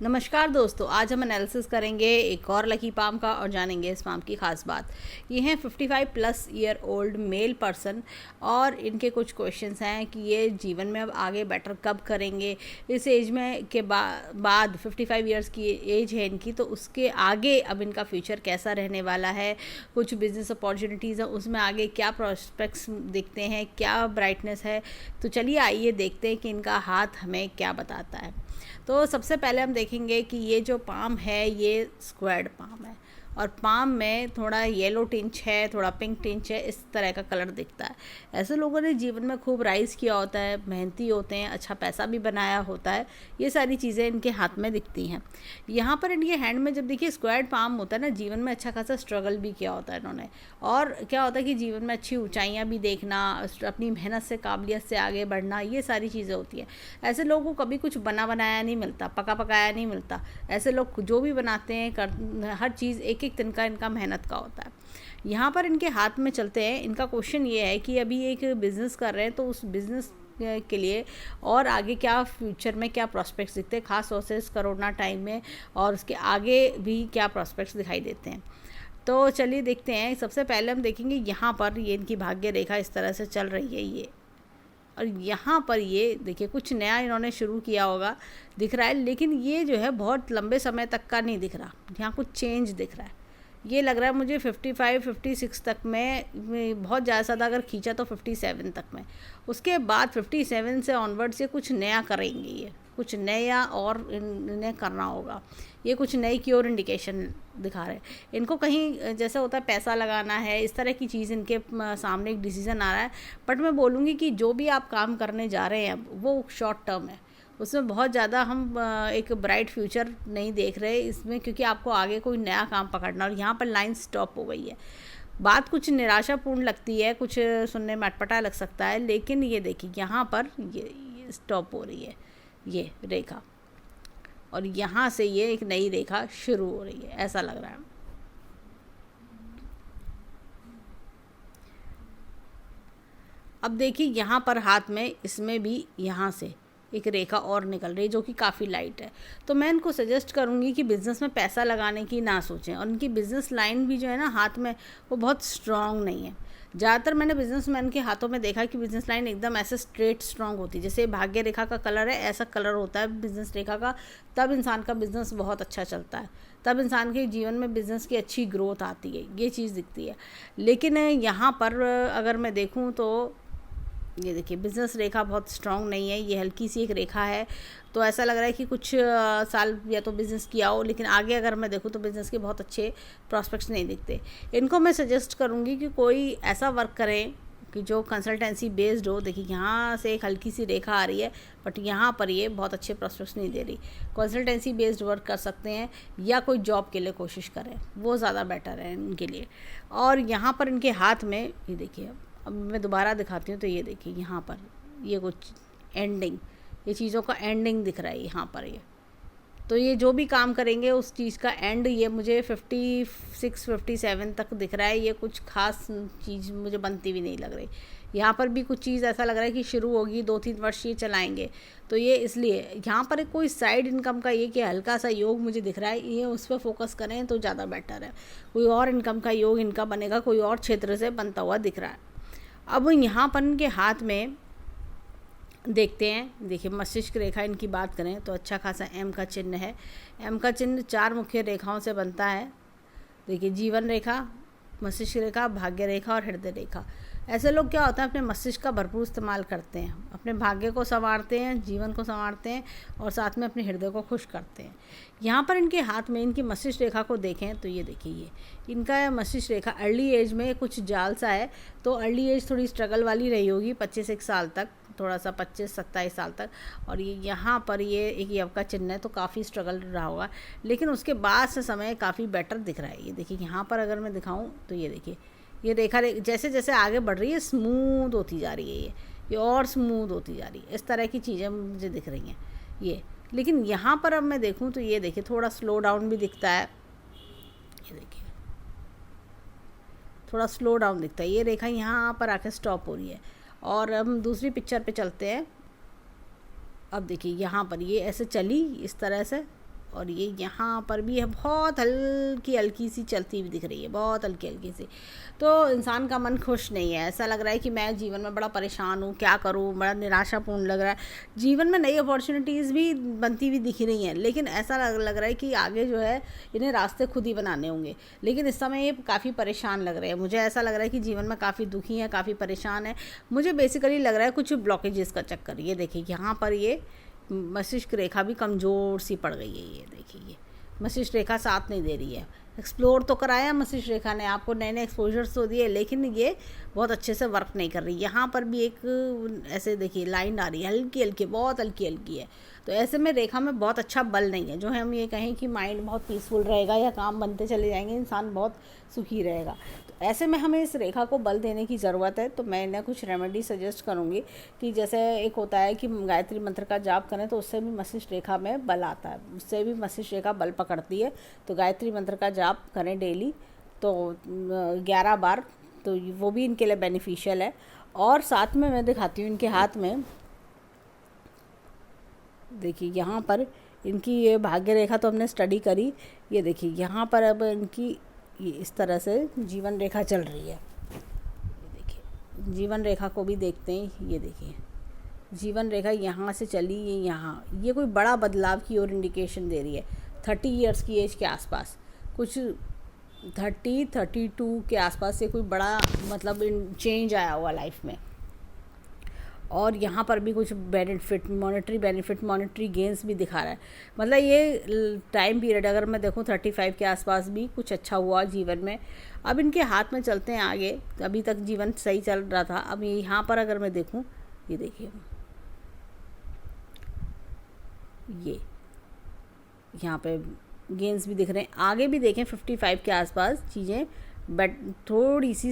नमस्कार दोस्तों, आज हम एनालिसिस करेंगे एक और लकी पाम का और जानेंगे इस पाम की खास बात। ये हैं 55 plus year old male person और इनके कुछ क्वेश्चंस हैं कि ये जीवन में अब आगे बेटर कब करेंगे। इस एज में के बाद 55 ईयर्स की एज है इनकी, तो उसके आगे अब इनका फ्यूचर कैसा रहने वाला है, कुछ बिजनेस अपॉर्चुनिटीज़ हैं उसमें आगे क्या प्रॉस्पेक्ट्स दिखते हैं, क्या ब्राइटनेस है। तो चलिए आइए देखते हैं कि इनका हाथ हमें क्या बताता है। तो सबसे पहले हम देखेंगे कि ये जो पाम है ये स्क्वायर्ड पाम है और पाम में थोड़ा येलो टिंच है, थोड़ा पिंक टिंच है, इस तरह का कलर दिखता है। ऐसे लोगों ने जीवन में खूब राइज किया होता है, मेहनती होते हैं, अच्छा पैसा भी बनाया होता है, ये सारी चीज़ें इनके हाथ में दिखती हैं। यहाँ पर इनके हैंड में जब देखिए स्क्वायर्ड पाम होता है ना, जीवन में अच्छा खासा स्ट्रगल भी किया होता है इन्होंने। और क्या होता है कि जीवन में अच्छी ऊंचाइयाँ भी देखना, अपनी मेहनत से काबिलियत से आगे बढ़ना, ये सारी चीज़ें होती हैं। ऐसे लोगों को कभी कुछ बना बनाया नहीं मिलता, पका पकाया नहीं मिलता। ऐसे लोग जो भी बनाते हैं हर चीज़ एक एक दिन का इनका मेहनत का होता है। यहाँ पर इनके हाथ में चलते हैं। इनका क्वेश्चन ये है कि अभी एक बिज़नेस कर रहे हैं, तो उस बिज़नेस के लिए और आगे क्या फ्यूचर में क्या प्रॉस्पेक्ट्स दिखते हैं, खास तौर से इस कोरोना टाइम में, और उसके आगे भी क्या प्रॉस्पेक्ट्स दिखाई देते हैं। तो चलिए देखते हैं। सबसे पहले हम देखेंगे यहाँ पर ये इनकी भाग्य रेखा इस तरह से चल रही है ये, और यहाँ पर ये देखिए कुछ नया इन्होंने शुरू किया होगा दिख रहा है, लेकिन ये जो है बहुत लंबे समय तक का नहीं दिख रहा। यहाँ कुछ चेंज दिख रहा है। ये लग रहा है मुझे 55 56 तक में बहुत ज़्यादा अगर खींचा तो 57 तक में। उसके बाद 57 से ऑनवर्ड से कुछ नया करेंगे, ये कुछ नया और इन्हें करना होगा। ये कुछ नई की ओर इंडिकेशन दिखा रहे हैं। इनको कहीं जैसे होता है पैसा लगाना है, इस तरह की चीज़ इनके सामने एक डिसीज़न आ रहा है। बट मैं बोलूँगी कि जो भी आप काम करने जा रहे हैं वो शॉर्ट टर्म है, उसमें बहुत ज़्यादा हम एक ब्राइट फ्यूचर नहीं देख रहे इसमें, क्योंकि आपको आगे कोई नया काम पकड़ना। और यहाँ पर लाइन स्टॉप हो गई है। बात कुछ निराशापूर्ण लगती है, कुछ सुनने में अटपटा लग सकता है, लेकिन ये देखिए यहाँ पर ये स्टॉप हो रही है ये रेखा, और यहाँ से ये एक नई रेखा शुरू हो रही है, ऐसा लग रहा है। अब देखिए यहाँ पर हाथ में इसमें भी यहाँ से एक रेखा और निकल रही है जो कि काफ़ी लाइट है। तो मैं इनको सजेस्ट करूँगी कि बिज़नेस में पैसा लगाने की ना सोचें, और उनकी बिज़नेस लाइन भी जो है ना हाथ में, वो बहुत स्ट्रॉन्ग नहीं है। ज़्यादातर मैंने बिजनेसमैन के हाथों में देखा कि बिजनेस लाइन एकदम ऐसे स्ट्रेट स्ट्रॉन्ग होती है, जैसे भाग्य रेखा का कलर है ऐसा कलर होता है बिजनेस रेखा का। तब इंसान का बिजनेस बहुत अच्छा चलता है, तब इंसान के जीवन में बिजनेस की अच्छी ग्रोथ आती है, ये चीज़ दिखती है। लेकिन यहाँ पर अगर मैं देखूँ तो ये देखिए बिज़नेस रेखा बहुत स्ट्रॉन्ग नहीं है, ये हल्की सी एक रेखा है। तो ऐसा लग रहा है कि कुछ साल या तो बिज़नेस किया हो, लेकिन आगे अगर मैं देखूँ तो बिज़नेस के बहुत अच्छे प्रॉस्पेक्ट्स नहीं दिखते। इनको मैं सजेस्ट करूँगी कि कोई ऐसा वर्क करें कि जो कंसल्टेंसी बेस्ड हो। देखिए यहाँ से एक हल्की सी रेखा आ रही है, बट यहाँ पर ये बहुत अच्छे प्रॉस्पेक्ट्स नहीं दे रही। कंसल्टेंसी बेस्ड वर्क कर सकते हैं, या कोई जॉब के लिए कोशिश करें, वो ज़्यादा बेटर है इनके लिए। और यहाँ पर इनके हाथ में ये देखिए, अब मैं दोबारा दिखाती हूँ तो ये देखिए यहाँ पर ये कुछ एंडिंग, ये चीज़ों का एंडिंग दिख रहा है यहाँ पर ये। तो ये जो भी काम करेंगे उस चीज़ का एंड ये मुझे 56 57 तक दिख रहा है। ये कुछ खास चीज़ मुझे बनती भी नहीं लग रही। यहाँ पर भी कुछ चीज़ ऐसा लग रहा है कि शुरू होगी, 2-3 वर्ष ये चलाएंगे। तो ये इसलिए यहाँ पर कोई साइड इनकम का ये कि हल्का सा योग मुझे दिख रहा है, ये उस पर फोकस करें तो ज़्यादा बेटर है। कोई और इनकम का योग इनका बनेगा, कोई और क्षेत्र से बनता हुआ दिख रहा है। अब यहाँ पर इनके हाथ में देखते हैं, देखिए मस्तिष्क रेखा इनकी बात करें तो अच्छा खासा एम का चिन्ह है। एम का चिन्ह 4 मुख्य रेखाओं से बनता है। देखिए जीवन रेखा, मस्तिष्क रेखा, भाग्य रेखा और हृदय रेखा। ऐसे लोग क्या होता है अपने मस्तिष्क का भरपूर इस्तेमाल करते हैं, अपने भाग्य को संवारते हैं, जीवन को संवारते हैं, और साथ में अपने हृदय को खुश करते हैं। यहाँ पर इनके हाथ में इनकी मस्तिष्क रेखा को देखें तो ये देखिए ये इनका मस्तिष्क रेखा अर्ली एज में कुछ जाल सा है। तो अर्ली एज थोड़ी स्ट्रगल वाली रही होगी, 25 साल तक, थोड़ा सा 25-27 साल तक। और ये यहाँ पर ये एक यव का चिन्ह है, तो काफ़ी स्ट्रगल रहा होगा, लेकिन उसके बाद से समय काफ़ी बेटर दिख रहा है। ये देखिए यहाँ पर अगर मैं दिखाऊँ तो ये देखिए ये रेखा जैसे जैसे आगे बढ़ रही है स्मूथ होती जा रही है, ये और स्मूथ होती जा रही है। इस तरह की चीज़ें मुझे दिख रही हैं ये। लेकिन यहाँ पर अब मैं देखूँ तो ये देखिए थोड़ा स्लो डाउन भी दिखता है। ये देखिए थोड़ा स्लो डाउन दिखता है, ये रेखा यहाँ पर आके स्टॉप हो रही है। और हम दूसरी पिक्चर पे चलते हैं। अब देखिए यहाँ पर ये ऐसे चली इस तरह से, और ये यहाँ पर भी है, बहुत हल्की हल्की सी चलती हुई दिख रही है, बहुत हल्की हल्की सी। तो इंसान का मन खुश नहीं है, ऐसा लग रहा है कि मैं जीवन में बड़ा परेशान हूँ, क्या करूँ, बड़ा निराशापूर्ण लग रहा है। जीवन में नई अपॉर्चुनिटीज़ भी बनती हुई दिख रही हैं, लेकिन ऐसा लग रहा है कि आगे जो है इन्हें रास्ते खुद ही बनाने होंगे। लेकिन इस समय ये काफ़ी परेशान लग रहे हैं, मुझे ऐसा लग रहा है कि जीवन में काफ़ी दुखी है, काफ़ी परेशान है। मुझे बेसिकली लग रहा है कुछ ब्लॉकेजेस का चक्कर। ये देखिए यहाँ पर ये मस्तिष्क रेखा भी कमज़ोर सी पड़ गई है। ये देखिए ये मस्तिष्क रेखा साथ नहीं दे रही है। एक्सप्लोर तो कराया मस्तिष्क रेखा ने, आपको नए नए एक्सपोजर्स तो दिए, लेकिन ये बहुत अच्छे से वर्क नहीं कर रही। यहाँ पर भी एक ऐसे देखिए लाइन आ रही है, हल्की हल्की, बहुत हल्की हल्की है। तो ऐसे में रेखा में बहुत अच्छा बल नहीं है। जो है हम ये कहें कि माइंड बहुत पीसफुल रहेगा या काम बनते चले जाएंगे, इंसान बहुत सुखी रहेगा। तो ऐसे में हमें इस रेखा को बल देने की ज़रूरत है। तो मैं इन्हें कुछ रेमेडी सजेस्ट करूँगी कि जैसे एक होता है कि गायत्री मंत्र का जाप करें तो उससे भी मस्तिष्क रेखा में बल आता है, उससे भी मस्तिष्क रेखा बल पकड़ती है। तो गायत्री मंत्र का जाप करें डेली, तो 11 बार, तो वो भी इनके लिए बेनिफिशियल है। और साथ में मैं दिखाती हूँ इनके हाथ में, देखिए यहाँ पर इनकी ये भाग्य रेखा तो हमने स्टडी करी। ये देखिए यहाँ पर अब इनकी ये इस तरह से जीवन रेखा चल रही है। ये देखिए जीवन रेखा को भी देखते हैं। ये देखिए जीवन रेखा यहाँ से चली, ये यहाँ, ये कोई बड़ा बदलाव की ओर इंडिकेशन दे रही है। 30 ईयर्स की एज के आसपास, कुछ 32 के आसपास से कोई बड़ा मतलब चेंज आया हुआ लाइफ में। और यहाँ पर भी कुछ बेनिफिट, मॉनेटरी गेंस भी दिखा रहा है। मतलब ये टाइम पीरियड अगर मैं देखूँ 35 के आसपास भी कुछ अच्छा हुआ जीवन में। अब इनके हाथ में चलते हैं आगे। अभी तक जीवन सही चल रहा था, अब यहाँ पर अगर मैं देखूँ, ये देखिए ये यहाँ पे गेंस भी दिख रहे हैं। आगे भी देखें 55 के आसपास चीज़ें बट थोड़ी सी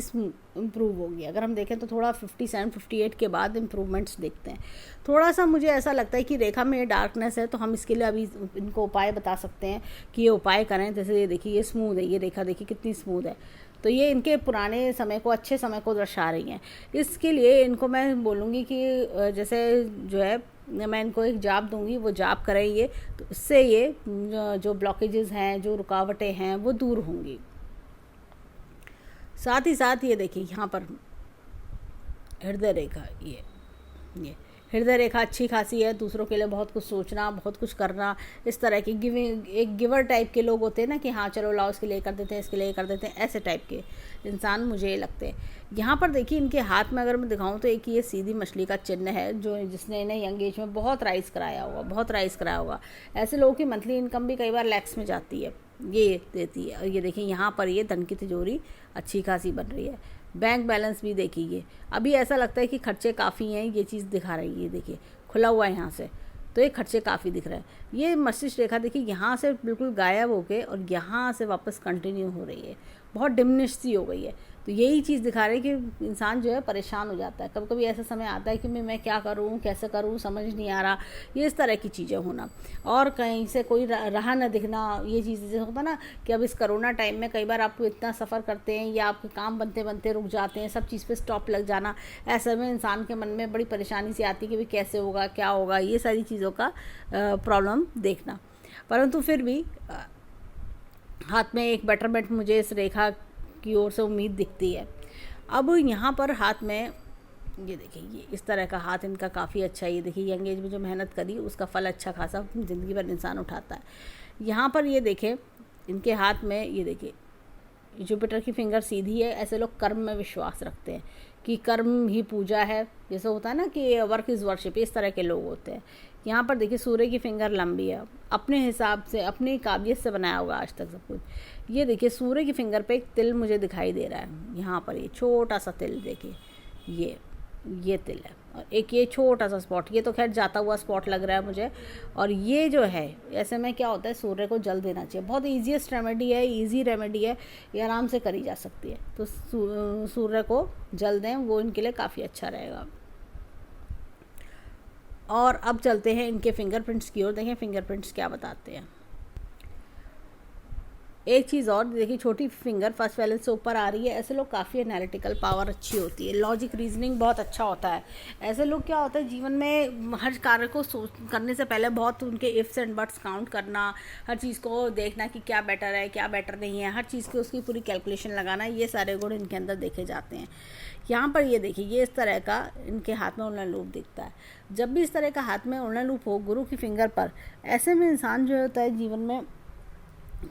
इम्प्रूव होगी। अगर हम देखें तो थोड़ा 57 58 के बाद इम्प्रूवमेंट्स देखते हैं। थोड़ा सा मुझे ऐसा लगता है कि रेखा में ये डार्कनेस है, तो हम इसके लिए अभी इनको उपाय बता सकते हैं कि ये उपाय करें। जैसे ये देखिए ये स्मूथ है, ये रेखा देखिए कितनी स्मूथ है, तो ये इनके पुराने समय को, अच्छे समय को दर्शा रही हैं। इसके लिए इनको मैं बोलूँगी कि जैसे जो है मैं इनको एक जाप दूंगी, वो जाप करेंगे तो इससे ये जो ब्लॉकेजेस हैं, जो रुकावटें हैं, वो दूर होंगी। साथ ही साथ ये देखिए यहाँ पर हृदय रेखा, ये हृदय रेखा अच्छी खासी है। दूसरों के लिए बहुत कुछ सोचना, बहुत कुछ करना, इस तरह की एक गिवर टाइप के लोग होते हैं ना कि हाँ चलो लाओ इसके लिए कर देते हैं, इसके लिए कर देते हैं, ऐसे टाइप के इंसान मुझे ये लगते हैं। यहाँ पर देखिए इनके हाथ में अगर मैं दिखाऊं तो एक ये सीधी मछली का चिन्ह है, जो जिसने इन्हें यंग एज में बहुत राइज़ कराया होगा। ऐसे लोगों की मंथली इनकम भी कई बार लैक्स में जाती है, ये देती है। और ये देखिए यहाँ पर ये धन की तिजोरी अच्छी खासी बन रही है। बैंक बैलेंस भी देखिए, अभी ऐसा लगता है कि खर्चे काफ़ी हैं, ये चीज़ दिखा रही है। देखिए खुला हुआ है यहाँ से, तो ये खर्चे काफ़ी दिख रहे हैं। ये मस्तिष्क रेखा देखिए यहाँ से बिल्कुल गायब होके और यहाँ से वापस कंटिन्यू हो रही है, बहुत डिमिनिश सी हो गई है। तो यही चीज़ दिखा रही है कि इंसान जो है परेशान हो जाता है। कभी कभी ऐसा समय आता है कि मैं क्या करूँ, कैसे करूँ, समझ नहीं आ रहा, ये इस तरह की चीज़ें होना। और कहीं से कोई राह न दिखना, ये चीज़ जैसे होता ना कि अब इस कोरोना टाइम में कई बार आप इतना सफ़र करते हैं या आपके काम बनते बनते रुक जाते हैं, सब चीज़ पे स्टॉप लग जाना, ऐसे में इंसान के मन में बड़ी परेशानी सी आती है कि भाई कैसे होगा, क्या होगा, ये सारी चीज़ों का प्रॉब्लम देखना। परंतु फिर भी हाथ में एक बेटरमेंट मुझे इस रेखा की ओर से उम्मीद दिखती है। अब यहाँ पर हाथ में ये देखिए, ये इस तरह का हाथ इनका काफ़ी अच्छा है। ये देखिए यंग एज में जो मेहनत करी उसका फल अच्छा खासा ज़िंदगी भर इंसान उठाता है। यहाँ पर ये देखें इनके हाथ में, ये देखिए जुपिटर की फिंगर सीधी है। ऐसे लोग कर्म में विश्वास रखते हैं कि कर्म ही पूजा है, जैसे होता है ना कि वर्क इज़ वर्शिप, इस तरह के लोग होते हैं। यहाँ पर देखिए सूर्य की फिंगर लंबी है, अपने हिसाब से, अपनी काबिलियत से बनाया होगा आज तक सब कुछ। ये देखिए सूर्य की फिंगर पे एक तिल मुझे दिखाई दे रहा है। यहाँ पर ये छोटा सा तिल देखिए, ये तिल है, और एक ये छोटा सा स्पॉट, ये तो खैर जाता हुआ स्पॉट लग रहा है मुझे। और ये जो है ऐसे में क्या होता है, सूर्य को जल देना चाहिए। बहुत ईजीएस्ट रेमेडी है, ईजी रेमेडी है, ये आराम से करी जा सकती है। तो सूर्य को जल दें, वो इनके लिए काफ़ी अच्छा रहेगा। और अब चलते हैं इनके फिंगरप्रिंट्स की ओर, देखें फिंगरप्रिंट्स क्या बताते हैं। एक चीज़ और देखिए, छोटी फिंगर फर्स्ट बैलेंस से ऊपर आ रही है। ऐसे लोग काफ़ी एनालिटिकल पावर अच्छी होती है, लॉजिक रीजनिंग बहुत अच्छा होता है। ऐसे लोग क्या होता है जीवन में हर कार्य को सोच करने से पहले बहुत उनके इफ्स एंड बट्स काउंट करना, हर चीज़ को देखना कि क्या बेटर है क्या बेटर नहीं है, हर चीज़ की उसकी पूरी कैलकुलेशन लगाना, ये सारे गुण इनके अंदर देखे जाते हैं। यहाँ पर ये देखिए, ये इस तरह का इनके हाथ में उल्लन लूप दिखता है। जब भी इस तरह का हाथ में उल्लन लूप हो गुरु की फिंगर पर, ऐसे में इंसान जो होता है जीवन में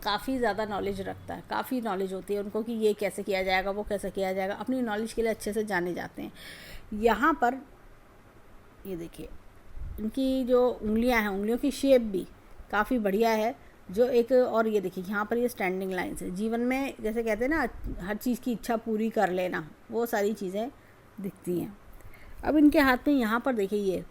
काफ़ी ज़्यादा नॉलेज रखता है, काफ़ी नॉलेज होती है उनको कि ये कैसे किया जाएगा, वो कैसे किया जाएगा, अपनी नॉलेज के लिए अच्छे से जाने जाते हैं। यहाँ पर ये देखिए, इनकी जो उंगलियां हैं, उंगलियों की शेप भी काफ़ी बढ़िया है। जो एक और ये देखिए, यहाँ पर ये स्टैंडिंग लाइन्स है। जीवन में जैसे कहते हैं ना, हर चीज़ की इच्छा पूरी कर लेना, वो सारी चीज़ें दिखती हैं। अब इनके हाथ में यहाँ पर देखिए, ये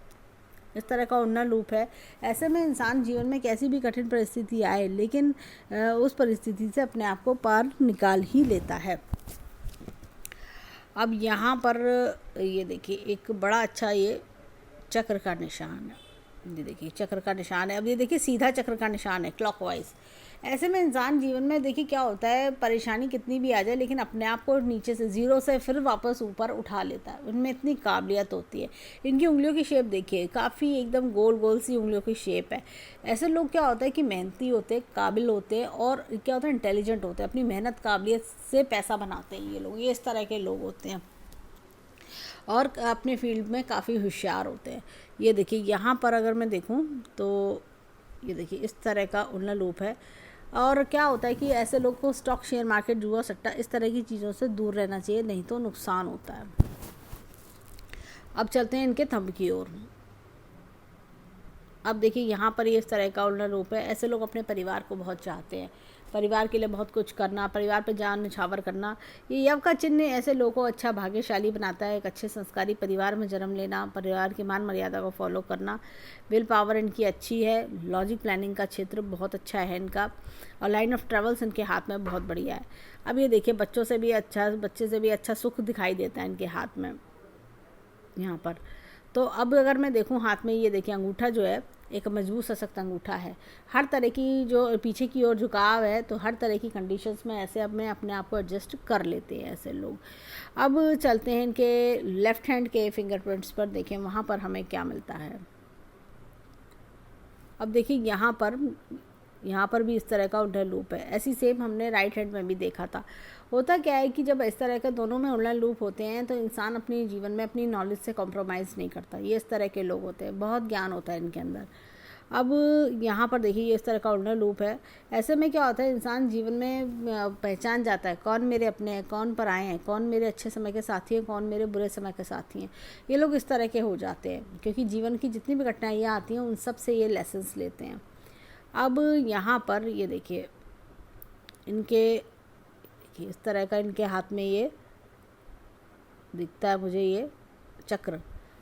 इस तरह का उल्लन लूप है। ऐसे में इंसान जीवन में कैसी भी कठिन परिस्थिति आए, लेकिन उस परिस्थिति से अपने आप को पार निकाल ही लेता है। अब यहाँ पर ये देखिए, एक बड़ा अच्छा ये चक्र का निशान है। ये देखिए, चक्र का निशान है। अब ये देखिए, सीधा चक्र का निशान है, क्लॉकवाइज। ऐसे में इंसान जीवन में देखिए क्या होता है, परेशानी कितनी भी आ जाए लेकिन अपने आप को नीचे से ज़ीरो से फिर वापस ऊपर उठा लेता है। उनमें इतनी काबिलियत होती है। इनकी उंगलियों की शेप देखिए, काफ़ी एकदम गोल गोल सी उंगलियों की शेप है। ऐसे लोग क्या होता है कि मेहनती होते हैं, काबिल होते हैं, और क्या होता है, इंटेलिजेंट होते हैं। अपनी मेहनत काबिलियत से पैसा बनाते हैं ये लोग, ये इस तरह के लोग होते हैं, और अपने फील्ड में काफ़ी होशियार होते हैं। ये देखिए, यहाँ पर अगर मैं देखूँ तो ये देखिए, इस तरह का उल्लन लूप है। और क्या होता है कि ऐसे लोग को स्टॉक, शेयर मार्केट, जुआ, सट्टा, इस तरह की चीज़ों से दूर रहना चाहिए, नहीं तो नुकसान होता है। अब चलते हैं इनके थंब की ओर। अब देखिए, यहाँ पर ये इस तरह का उल्लन लूप है। ऐसे लोग अपने परिवार को बहुत चाहते हैं, परिवार के लिए बहुत कुछ करना, परिवार पर जान निछावर करना। ये यव का चिन्ह ऐसे लोगों को अच्छा भाग्यशाली बनाता है। एक अच्छे संस्कारी परिवार में जन्म लेना, परिवार की मान मर्यादा को फॉलो करना, विल पावर इनकी अच्छी है, लॉजिक प्लानिंग का क्षेत्र बहुत अच्छा है इनका, और लाइन ऑफ ट्रेवल्स इनके हाथ में बहुत बढ़िया है। अब ये देखिए, बच्चे से भी अच्छा सुख दिखाई देता है इनके हाथ में यहाँ पर। तो अब अगर मैं देखूँ हाथ में, ये देखिए, अंगूठा जो है एक मजबूत सशक्त अंगूठा है। हर तरह की जो पीछे की ओर झुकाव है, तो हर तरह की कंडीशंस में ऐसे अब मैं अपने आप को एडजस्ट कर लेते हैं ऐसे लोग। अब चलते हैं इनके लेफ़्ट हैंड के फिंगरप्रिंट्स पर, देखें वहाँ पर हमें क्या मिलता है। अब देखिए, यहाँ पर भी इस तरह का उल्लन लूप है। ऐसी सेम हमने राइट हैंड में भी देखा था। होता क्या है कि जब इस तरह के दोनों में उल्लन लूप होते हैं तो इंसान अपने जीवन में अपनी नॉलेज से कॉम्प्रोमाइज़ नहीं करता। ये इस तरह के लोग होते हैं, बहुत ज्ञान होता है इनके अंदर। अब यहाँ पर देखिए, ये इस तरह का उल्लन लूप है। ऐसे में क्या होता है, इंसान जीवन में पहचान जाता है कौन मेरे अपने हैं, कौन पर आए हैं, कौन मेरे अच्छे समय के साथी हैं, कौन मेरे बुरे समय के साथी हैं। ये लोग इस तरह के हो जाते हैं, क्योंकि जीवन की जितनी भी कठिनाइयाँ आती हैं उन सब से ये लेसन्स लेते हैं। अब यहाँ पर ये देखिए, इस तरह का इनके हाथ में ये दिखता है मुझे, ये चक्र।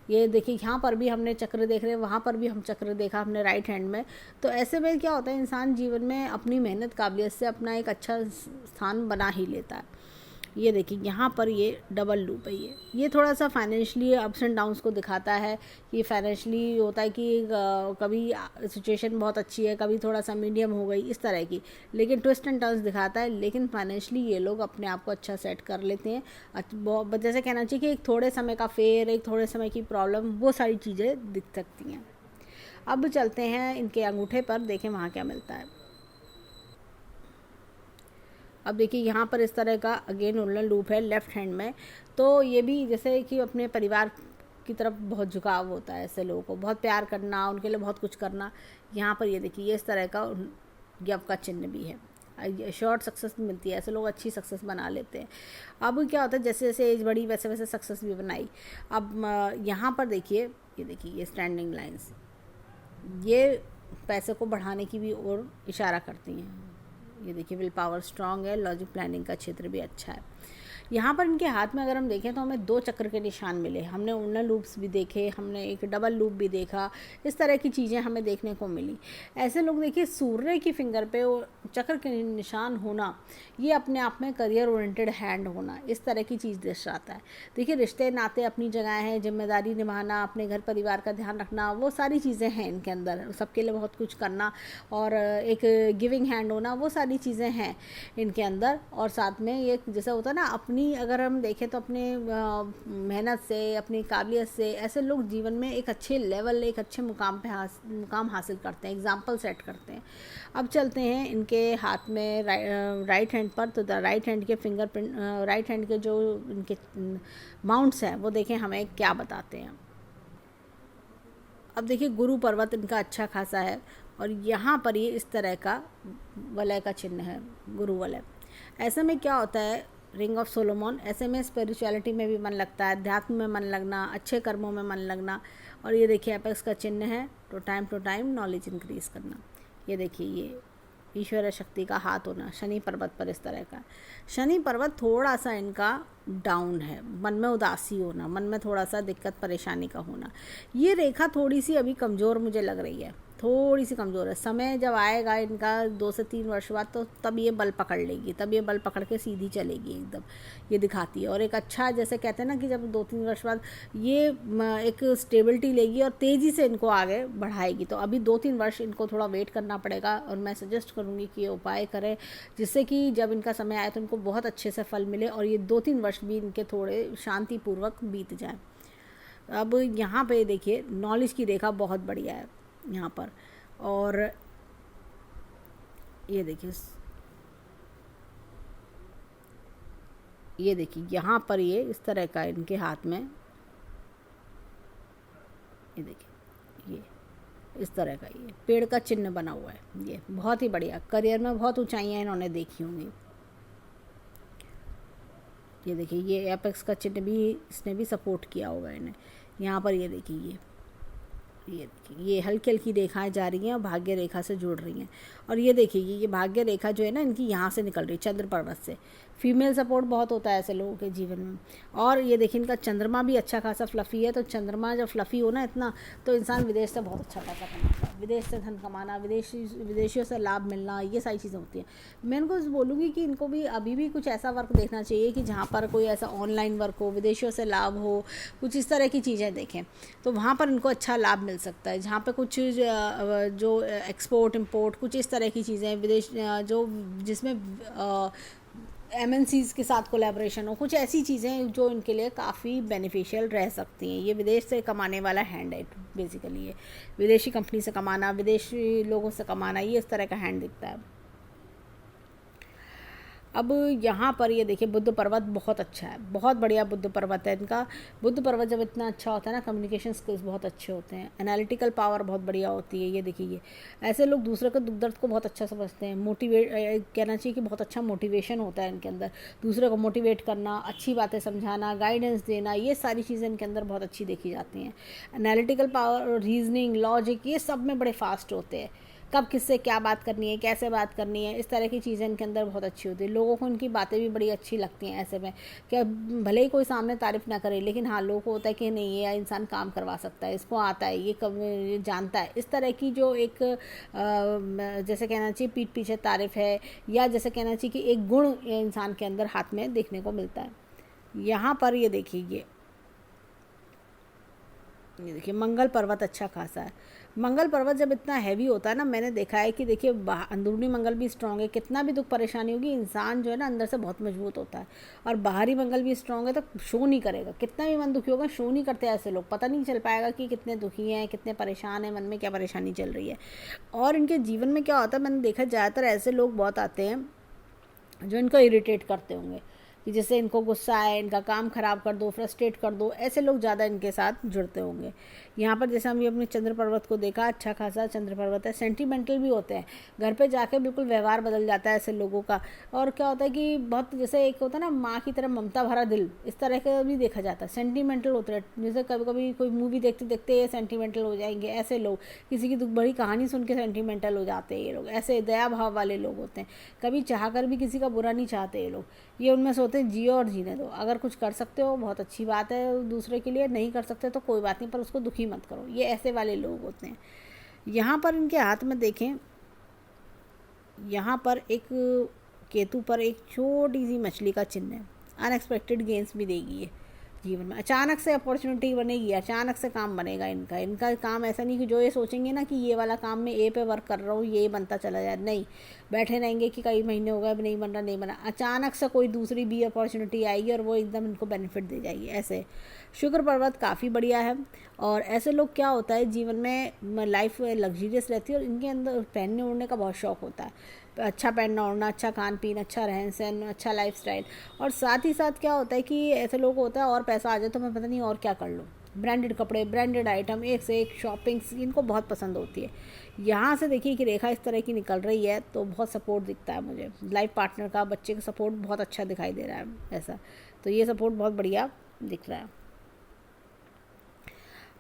ये देखिए, यहाँ पर भी हमने चक्र देख रहे हैं, वहाँ पर भी हम चक्र देखा हमने राइट हैंड में। तो ऐसे में क्या होता है, इंसान जीवन में अपनी मेहनत काबिलियत से अपना एक अच्छा स्थान बना ही लेता है। ये देखिए, यहाँ पर ये डबल लूप है। ये थोड़ा सा फाइनेंशियली अप्स एंड डाउन्स को दिखाता है। कि फाइनेंशियली होता है कि कभी सिचुएशन बहुत अच्छी है, कभी थोड़ा सा मीडियम हो गई, इस तरह की, लेकिन ट्विस्ट एंड टर्न्स दिखाता है। लेकिन फाइनेंशियली ये लोग अपने आप को अच्छा सेट कर लेते हैं। जैसे कहना चाहिए कि एक थोड़े समय का फेयर, एक थोड़े समय की प्रॉब्लम, वो सारी चीज़ें दिख सकती हैं। अब चलते हैं इनके अंगूठे पर, देखें वहाँ क्या मिलता है। अब देखिए, यहाँ पर इस तरह का अगेन उल्लन लूप है लेफ़्ट हैंड में। तो ये भी जैसे कि अपने परिवार की तरफ बहुत झुकाव होता है, ऐसे लोगों को बहुत प्यार करना, उनके लिए बहुत कुछ करना। यहाँ पर ये देखिए, ये इस तरह का यव का चिन्ह भी है। शॉर्ट सक्सेस मिलती है, ऐसे लोग अच्छी सक्सेस बना लेते हैं। अब क्या होता है, जैसे जैसे एज बढ़ी वैसे वैसे सक्सेस भी बनाई। अब यहाँ पर देखिए, ये स्टैंडिंग लाइन्स, ये पैसे को बढ़ाने की भी ओर इशारा करती हैं। ये देखिए, विल पावर स्ट्रांग है, लॉजिक प्लानिंग का क्षेत्र भी अच्छा है। यहाँ पर इनके हाथ में अगर हम देखें तो हमें 2 चक्र के निशान मिले, हमने उल्टन लूप्स भी देखे, हमने एक डबल लूप भी देखा, इस तरह की चीज़ें हमें देखने को मिली। ऐसे लोग देखिए सूर्य की फिंगर पे वो चक्र के निशान होना, ये अपने आप में करियर ओरिएंटेड हैंड होना, इस तरह की चीज़ दर्शाता है। देखिए रिश्ते नाते अपनी जगह हैं, जिम्मेदारी निभाना, अपने घर परिवार का ध्यान रखना, वो सारी चीज़ें हैं इनके अंदर, सबके लिए बहुत कुछ करना और एक गिविंग हैंड होना, वो सारी चीज़ें हैं इनके अंदर। और साथ में ये जैसा होता है ना, अपनी अगर हम देखें तो अपने मेहनत से, अपनी काबिलियत से ऐसे लोग जीवन में एक अच्छे लेवल, एक अच्छे मुकाम पे मुकाम हासिल करते हैं, एग्जाम्पल सेट करते हैं। अब चलते हैं इनके हाथ में राइट हैंड पर, तो राइट हैंड के फिंगरप्रिंट, राइट हैंड के जो इनके माउंट्स हैं वो देखें हमें क्या बताते हैं। अब देखिए गुरु पर्वत इनका अच्छा खासा है और यहाँ पर ये इस तरह का वलय का चिन्ह है, गुरु वलय। ऐसे में क्या होता है, रिंग ऑफ सोलोमन, ऐसे में स्पिरिचुअलिटी में भी मन लगता है, अध्यात्म में मन लगना, अच्छे कर्मों में मन लगना। और ये देखिए एपेक्स का चिन्ह है, तो time to time knowledge increase करना। ये देखिए ये ईश्वर शक्ति का हाथ होना शनि पर्वत पर इस तरह का। शनि पर्वत थोड़ा सा इनका डाउन है, मन में उदासी होना, मन में थोड़ा सा दिक्कत परेशानी का होना। ये रेखा थोड़ी सी अभी कमज़ोर मुझे लग रही है, थोड़ी सी कमज़ोर है। समय जब आएगा इनका 2 से 3 वर्ष बाद, तो तब ये बल पकड़ लेगी, तब ये बल पकड़ के सीधी चलेगी एकदम, ये दिखाती है। और एक अच्छा, जैसे कहते हैं ना कि जब 2-3 वर्ष बाद ये एक स्टेबिलिटी लेगी और तेज़ी से इनको आगे बढ़ाएगी। तो अभी 2-3 वर्ष इनको थोड़ा वेट करना पड़ेगा और मैं सजेस्ट करूँगी कि ये उपाय करें, जिससे कि जब इनका समय आए तो इनको बहुत अच्छे से फल मिले और ये 2-3 वर्ष भी इनके थोड़े शांतिपूर्वक बीत जाए। अब यहाँ पे देखिए नॉलेज की रेखा बहुत बढ़िया है यहाँ पर। और ये देखिए, ये देखिए यहाँ पर ये इस तरह का इनके हाथ में, ये देखिए ये इस तरह का ये पेड़ का चिन्ह बना हुआ है। ये बहुत ही बढ़िया, करियर में बहुत ऊंचाइयाँ इन्होंने देखी होंगी। ये देखिए ये एपेक्स का चिन्ह भी इसने भी सपोर्ट किया होगा इन्हें। यहाँ पर ये देखिए ये देखिए ये हल्की हल्की रेखाएं जा रही हैं और भाग्य रेखा से जुड़ रही हैं। और ये देखिए ये भाग्य रेखा जो है ना इनकी यहाँ से निकल रही है, चंद्र पर्वत से। फीमेल सपोर्ट बहुत होता है ऐसे लोगों के जीवन में। और ये देखिए इनका चंद्रमा भी अच्छा खासा फ्लफ़ी है, तो चंद्रमा जब फ्लफ़ी हो ना इतना, तो इंसान विदेश से बहुत अच्छा पैसा कमाता है, विदेश से धन कमाना, विदेशियों से लाभ मिलना, ये सारी चीज़ें होती हैं। मैं इनको बोलूँगी कि इनको भी अभी भी कुछ ऐसा वर्क देखना चाहिए कि जहाँ पर कोई ऐसा ऑनलाइन वर्क हो, विदेशियों से लाभ हो, कुछ इस तरह की चीज़ें देखें, तो वहाँ पर इनको अच्छा लाभ मिल सकता है। जहाँ पे कुछ जो एक्सपोर्ट इम्पोर्ट कुछ इस तरह की चीज़ें विदेश जो जिसमें MNCs के साथ कोलैबोरेशन हो, कुछ ऐसी चीज़ें जो इनके लिए काफ़ी बेनिफिशियल रह सकती हैं। ये विदेश से कमाने वाला हैंड है बेसिकली, ये विदेशी कंपनी से कमाना, विदेशी लोगों से कमाना, ये इस तरह का हैंड दिखता है। अब यहाँ पर ये देखिए बुद्ध पर्वत बहुत अच्छा है, बहुत बढ़िया बुद्ध पर्वत है इनका। बुद्ध पर्वत जब इतना अच्छा होता है ना, कम्युनिकेशन स्किल्स बहुत अच्छे होते हैं, एनालिटिकल पावर बहुत बढ़िया होती है। ये देखिए ये ऐसे लोग दूसरे के दुख दर्द को बहुत अच्छा समझते हैं, कहना चाहिए कि बहुत अच्छा मोटिवेशन होता है इनके अंदर, दूसरे को मोटिवेट करना, अच्छी बातें समझाना, गाइडेंस देना, ये सारी चीज़ें इनके अंदर बहुत अच्छी देखी जाती हैं। एनालिटिकल पावर, रीजनिंग, लॉजिक, ये सब में बड़े फास्ट होते हैं, कब किससे क्या बात करनी है, कैसे बात करनी है, इस तरह की चीज़ें इनके अंदर बहुत अच्छी होती है। लोगों को इनकी बातें भी बड़ी अच्छी लगती हैं ऐसे में, कि भले ही कोई सामने तारीफ़ ना करे, लेकिन हाँ लोगों को होता है कि नहीं ये इंसान काम करवा सकता है, इसको आता है, ये जानता है। इस तरह की जो एक जैसे कहना चाहिए पीठ पीछे तारीफ़ है, या जैसे कहना चाहिए कि एक गुण इंसान के अंदर हाथ में देखने को मिलता है। यहाँ पर ये देखिए ये देखिए मंगल पर्वत अच्छा खासा है। मंगल पर्वत जब इतना हैवी होता है ना, मैंने देखा है कि देखिए अंदरूनी मंगल भी स्ट्रॉन्ग है, कितना भी दुख परेशानी होगी इंसान जो है ना अंदर से बहुत मजबूत होता है। और बाहरी मंगल भी स्ट्रॉन्ग है, तो शो नहीं करेगा, कितना भी मन दुखी होगा शो नहीं करते ऐसे लोग, पता नहीं चल पाएगा कि कितने दुखी हैं, कितने परेशान हैं, मन में क्या परेशानी चल रही है। और इनके जीवन में क्या होता है, मैंने देखा ज़्यादातर ऐसे लोग बहुत आते हैं जो इनको इरिटेट करते होंगे, कि जैसे इनको गुस्सा आए, इनका काम ख़राब कर दो, फ्रस्ट्रेट कर दो, ऐसे लोग ज़्यादा इनके साथ जुड़ते होंगे। यहाँ पर जैसे हम ये अपने चंद्र पर्वत को देखा, अच्छा खासा चंद्र पर्वत है, सेंटिमेंटल भी होते हैं, घर पे जाके बिल्कुल व्यवहार बदल जाता है ऐसे लोगों का। और क्या होता है कि बहुत जैसे एक होता है ना माँ की तरह ममता भरा दिल, इस तरह का भी देखा जाता है, सेंटिमेंटल होते हैं। जैसे कभी कभी कोई मूवी देखते देखते ये सेंटिमेंटल हो जाएंगे ऐसे लोग, किसी की दुख बड़ी कहानी सुन के सेंटिमेंटल हो जाते हैं ये लोग, ऐसे दया भाव वाले लोग होते हैं, कभी चाह कर भी किसी का बुरा नहीं चाहते ये लोग। ये उनमें से होते हैं जियो और जीने दो, अगर कुछ कर सकते हो बहुत अच्छी बात है दूसरे के लिए, नहीं कर सकते तो कोई बात नहीं, पर उसको दुखी मत करो, ये ऐसे वाले लोग होते हैं। यहाँ पर इनके हाथ में देखें, यहाँ पर एक केतु पर एक छोटी सी मछली का चिन्ह है, अनएक्सपेक्टेड गेंस भी देगी ये जीवन में, अचानक से अपॉर्चुनिटी बनेगी, अचानक से काम बनेगा इनका। इनका काम ऐसा नहीं कि जो ये सोचेंगे ना कि ये वाला काम मैं ए पे वर्क कर रहा हूँ ये बनता चला जाए, नहीं, बैठे रहेंगे कि कई महीने हो गए नहीं बन रहा नहीं बना, अचानक से कोई दूसरी भी अपॉर्चुनिटी आएगी और वो एकदम इनको बेनिफिट दे जाएगी ऐसे। शुक्र पर्वत काफ़ी बढ़िया है। और ऐसे लोग क्या होता है जीवन में लाइफ लग्जरियस रहती है और इनके अंदर पहनने ओढ़ने का बहुत शौक होता है, अच्छा पहनना ओढ़ना, अच्छा खान पीन, अच्छा रहन सहन, अच्छा लाइफस्टाइल। और साथ ही साथ क्या होता है कि ऐसे लोग होता है और पैसा आ जाए तो मैं पता नहीं और क्या कर लूँ, ब्रांडेड कपड़े, ब्रांडेड आइटम, एक से एक शॉपिंग्स इनको बहुत पसंद होती है। यहाँ से देखिए कि रेखा इस तरह की निकल रही है तो बहुत सपोर्ट दिखता है मुझे, लाइफ पार्टनर का, बच्चे का सपोर्ट बहुत अच्छा दिखाई दे रहा है ऐसा, तो ये सपोर्ट बहुत बढ़िया दिख रहा है।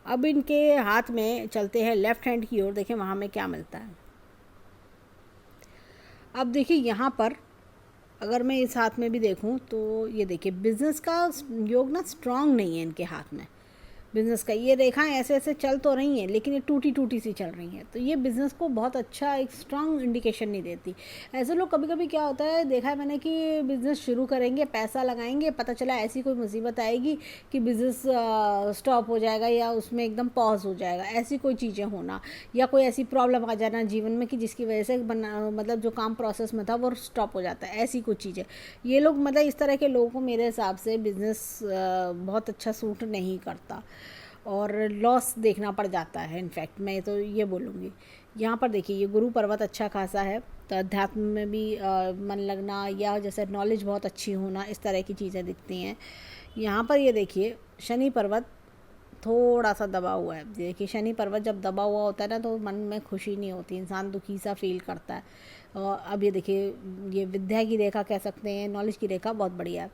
अब इनके हाथ में चलते हैं लेफ्ट हैंड की ओर, देखें वहाँ में क्या मिलता है। अब देखिए यहाँ पर अगर मैं इस हाथ में भी देखूँ तो ये देखिए बिज़नेस का योग ना स्ट्रांग नहीं है इनके हाथ में, बिज़नेस का ये रेखाएं ऐसे ऐसे चल तो रही हैं लेकिन ये टूटी टूटी सी चल रही हैं, तो ये बिज़नेस को बहुत अच्छा एक स्ट्रांग इंडिकेशन नहीं देती। ऐसे लोग कभी कभी क्या होता है देखा है मैंने कि बिज़नेस शुरू करेंगे, पैसा लगाएंगे, पता चला ऐसी कोई मुसीबत आएगी कि बिज़नेस स्टॉप हो जाएगा या उसमें एकदम पॉज हो जाएगा, ऐसी कोई चीज़ें होना या कोई ऐसी प्रॉब्लम आ जाना जीवन में कि जिसकी वजह से मतलब जो काम प्रोसेस में था वो स्टॉप हो जाता है, ऐसी कुछ चीज़ें। ये लोग मतलब इस तरह के लोगों को मेरे हिसाब से बिज़नेस बहुत अच्छा सूट नहीं करता और लॉस देखना पड़ जाता है, इनफैक्ट मैं तो ये बोलूँगी। यहाँ पर देखिए ये गुरु पर्वत अच्छा खासा है, तो अध्यात्म में भी मन लगना या जैसे नॉलेज बहुत अच्छी होना, इस तरह की चीज़ें दिखती हैं। यहाँ पर ये देखिए शनि पर्वत थोड़ा सा दबा हुआ है, देखिए शनि पर्वत जब दबा हुआ होता है ना तो मन में खुशी नहीं होती, इंसान दुखी सा फील करता है। और अब ये देखिए ये विद्या की रेखा कह सकते हैं, नॉलेज की रेखा बहुत बढ़िया है।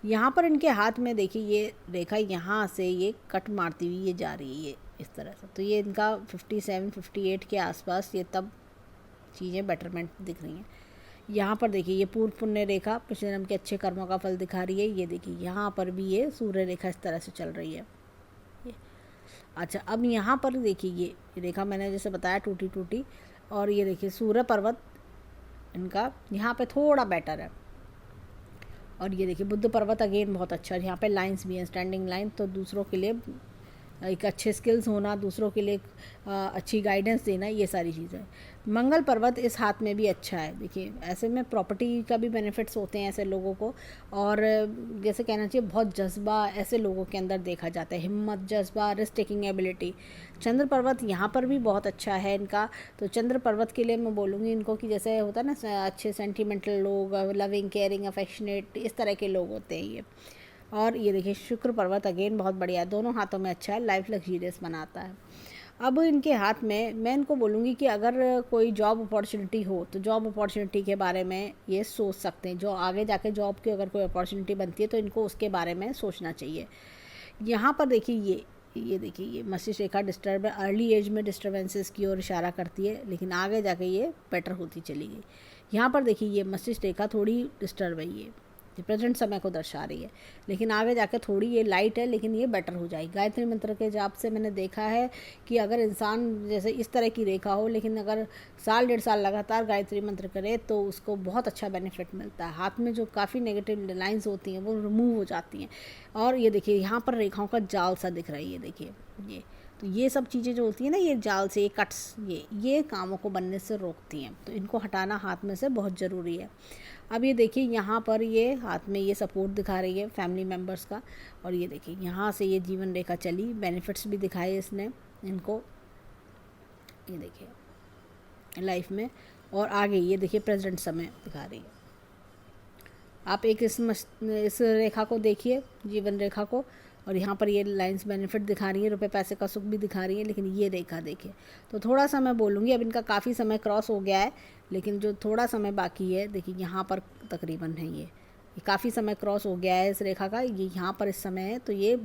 यहाँ पर इनके हाथ में देखिए ये रेखा यहाँ से ये कट मारती हुई ये जा रही है ये इस तरह से, तो ये इनका 57-58 के आसपास ये तब चीज़ें बेटरमेंट दिख रही हैं। यहाँ पर देखिए ये पूर्व पुण्य रेखा पिछले जन्म के अच्छे कर्मों का फल दिखा रही है, ये देखिए यहाँ पर भी ये सूर्य रेखा इस तरह से चल रही है। अच्छा अब यहाँ पर देखिए ये रेखा मैंने जैसे बताया टूटी टूटी, और ये देखिए सूर्य पर्वत इनका यहाँ पे थोड़ा बेटर है। और ये देखिए बुद्ध पर्वत अगेन बहुत अच्छा है, यहाँ पे लाइंस भी हैं, स्टैंडिंग लाइन, तो दूसरों के लिए एक अच्छे स्किल्स होना, दूसरों के लिए अच्छी गाइडेंस देना, ये सारी चीज़ें। मंगल पर्वत इस हाथ में भी अच्छा है, देखिए ऐसे में प्रॉपर्टी का भी बेनिफिट्स होते हैं ऐसे लोगों को, और जैसे कहना चाहिए बहुत जज्बा ऐसे लोगों के अंदर देखा जाता है, हिम्मत, जज्बा, रिस्क टेकिंग एबिलिटी। चंद्र पर्वत यहाँ पर भी बहुत अच्छा है इनका, तो चंद्र पर्वत के लिए मैं बोलूँगी इनको कि जैसे होता है ना अच्छे सेंटिमेंटल लोग, लविंग, केयरिंग, अफेक्शनेट, इस तरह के लोग होते हैं ये। और ये देखिए शुक्र पर्वत अगेन बहुत बढ़िया है, दोनों हाथों में अच्छा है, लाइफ लग्जरियस बनाता है। अब इनके हाथ में मैं इनको बोलूँगी कि अगर कोई जॉब अपॉर्चुनिटी हो तो जॉब अपॉर्चुनिटी के बारे में ये सोच सकते हैं, जो आगे जाके जॉब की अगर कोई अपॉर्चुनिटी बनती है तो इनको उसके बारे में सोचना चाहिए। यहाँ पर देखिए ये देखिए ये मस्तिष्क रेखा डिस्टर्ब है, अर्ली एज में डिस्टर्बेंसेस की ओर इशारा करती है, लेकिन आगे जाके ये बेटर होती चली गई। यहाँ पर देखिए ये मस्तिष्क रेखा थोड़ी डिस्टर्ब है, ये प्रेजेंट समय को दर्शा रही है, लेकिन आगे जाके थोड़ी ये लाइट है लेकिन ये बेटर हो जाएगी। गायत्री मंत्र के जाप से मैंने देखा है कि अगर इंसान जैसे इस तरह की रेखा हो लेकिन अगर 1.5 साल लगातार गायत्री मंत्र करे तो उसको बहुत अच्छा बेनिफिट मिलता है, हाथ में जो काफ़ी नेगेटिव लाइंस होती हैं वो रिमूव हो जाती हैं। और ये देखिए यहाँ पर रेखाओं का जाल सा दिख रहा है, ये देखिए ये, तो ये सब चीज़ें जो होती हैं ना ये जाल से, ये कट्स, ये कामों को बनने से रोकती हैं, तो इनको हटाना हाथ में से बहुत ज़रूरी है। अब ये देखिए यहाँ पर ये हाथ में ये सपोर्ट दिखा रही है फैमिली मेम्बर्स का, और ये देखिए यहाँ से ये जीवन रेखा चली, बेनिफिट्स भी दिखाए इसने इनको, ये देखिए लाइफ में, और आगे ये देखिए प्रेजेंट समय दिखा रही है। आप एक इस रेखा को देखिए, जीवन रेखा को, और यहाँ पर ये लाइंस बेनिफिट दिखा रही है, रुपए पैसे का सुख भी दिखा रही है। लेकिन ये रेखा देखिए, तो थोड़ा सा मैं बोलूँगी, अब इनका काफ़ी समय क्रॉस हो गया है, लेकिन जो थोड़ा समय बाकी है देखिए यहाँ पर तकरीबन है, ये काफ़ी समय क्रॉस हो गया है इस रेखा का, ये यहाँ पर इस समय है। तो ये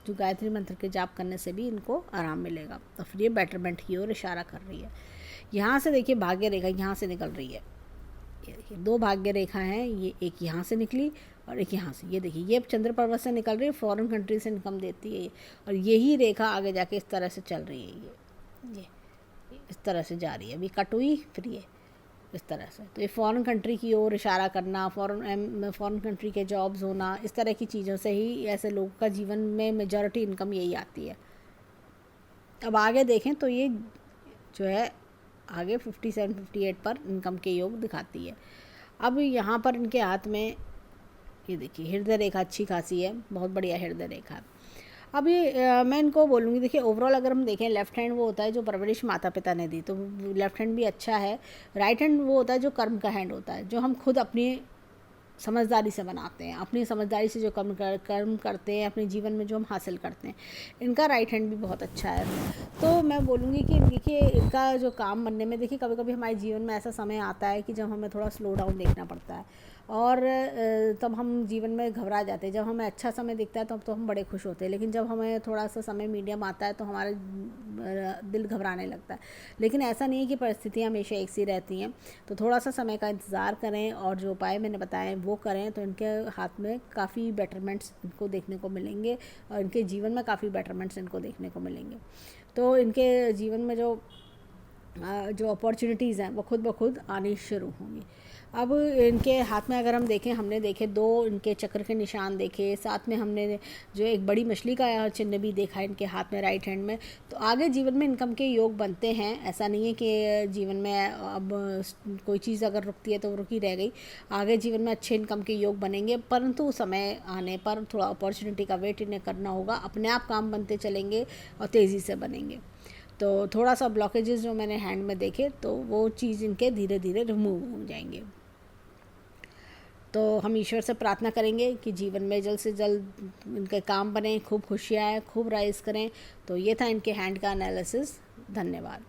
जो गायत्री मंत्र के जाप करने से भी इनको आराम मिलेगा, तो फिर ये बेटरमेंट की ओर इशारा कर रही है। यहाँ से देखिए भाग्य रेखा यहाँ से निकल रही है, ये देखिए 2 भाग्य रेखा हैं, ये एक यहाँ से निकली और एक यहाँ से, ये देखिए ये चंद्र पर्वत से निकल रही है, फॉरेन कंट्री से इनकम देती है ये, और यही रेखा आगे जाके इस तरह से चल रही है, ये इस तरह से जा रही है, अभी कट हुई फिर ये इस तरह से। तो ये फॉरेन कंट्री की ओर इशारा करना, फॉरेन कंट्री के जॉब्स होना, इस तरह की चीज़ों से ही ऐसे लोगों का जीवन में मेजॉरिटी इनकम यही आती है। अब आगे देखें तो ये जो है आगे 57-58 पर इनकम के योग दिखाती है। अब यहाँ पर इनके हाथ में ये देखिए हृदय रेखा अच्छी खासी है, बहुत बढ़िया हृदय रेखा है। अब ये मैं इनको बोलूँगी, देखिए ओवरऑल अगर हम देखें, लेफ़्ट हैंड वो होता है जो परवरिश माता पिता ने दी, तो लेफ़्ट हैंड भी अच्छा है। राइट हैंड वो होता है जो कर्म का हैंड होता है, जो हम खुद अपनी समझदारी से बनाते हैं, अपनी समझदारी से जो कर्म करते हैं अपने जीवन में जो हम हासिल करते हैं। इनका राइट हैंड भी बहुत अच्छा है। तो मैं बोलूँगी कि देखिए इनका जो काम बनने में, देखिए कभी कभी हमारे जीवन में ऐसा समय आता है कि जब हमें थोड़ा स्लो डाउन देखना पड़ता है, और तब हम जीवन में घबरा जाते हैं। जब हमें अच्छा समय दिखता है तब तो हम बड़े खुश होते हैं, लेकिन जब हमें थोड़ा सा समय मीडियम आता है तो हमारा दिल घबराने लगता है। लेकिन ऐसा नहीं है कि परिस्थितियाँ हमेशा एक सी रहती हैं, तो थोड़ा सा समय का इंतज़ार करें और जो उपाय मैंने बताए वो करें, तो इनके हाथ में काफ़ी बेटरमेंट्स इनको देखने को मिलेंगे, और इनके जीवन में काफ़ी बेटरमेंट्स इनको देखने को मिलेंगे। तो इनके जीवन में जो अपॉर्चुनिटीज़ हैं वो खुद ब खुद आनी शुरू होंगी। अब इनके हाथ में अगर हम देखें, हमने देखे 2 इनके चक्र के निशान देखे, साथ में हमने जो एक बड़ी मछली का चिन्ह भी देखा इनके हाथ में राइट हैंड में। तो आगे जीवन में इनकम के योग बनते हैं, ऐसा नहीं है कि जीवन में अब कोई चीज़ अगर रुकती है तो वो रुकी रह गई। आगे जीवन में अच्छे इनकम के योग बनेंगे, परंतु समय आने पर थोड़ा अपॉर्चुनिटी का वेट इन्हें करना होगा। अपने आप काम बनते चलेंगे और तेज़ी से बनेंगे। तो थोड़ा सा ब्लॉकेजेस जो मैंने हैंड में देखे तो वो चीज़ इनके धीरे धीरे रिमूव हो जाएंगे। तो हम ईश्वर से प्रार्थना करेंगे कि जीवन में जल्द से जल्द इनके काम बने, खूब खुशियाँ आए, खूब राइज करें। तो ये था इनके हैंड का एनालिसिस। धन्यवाद।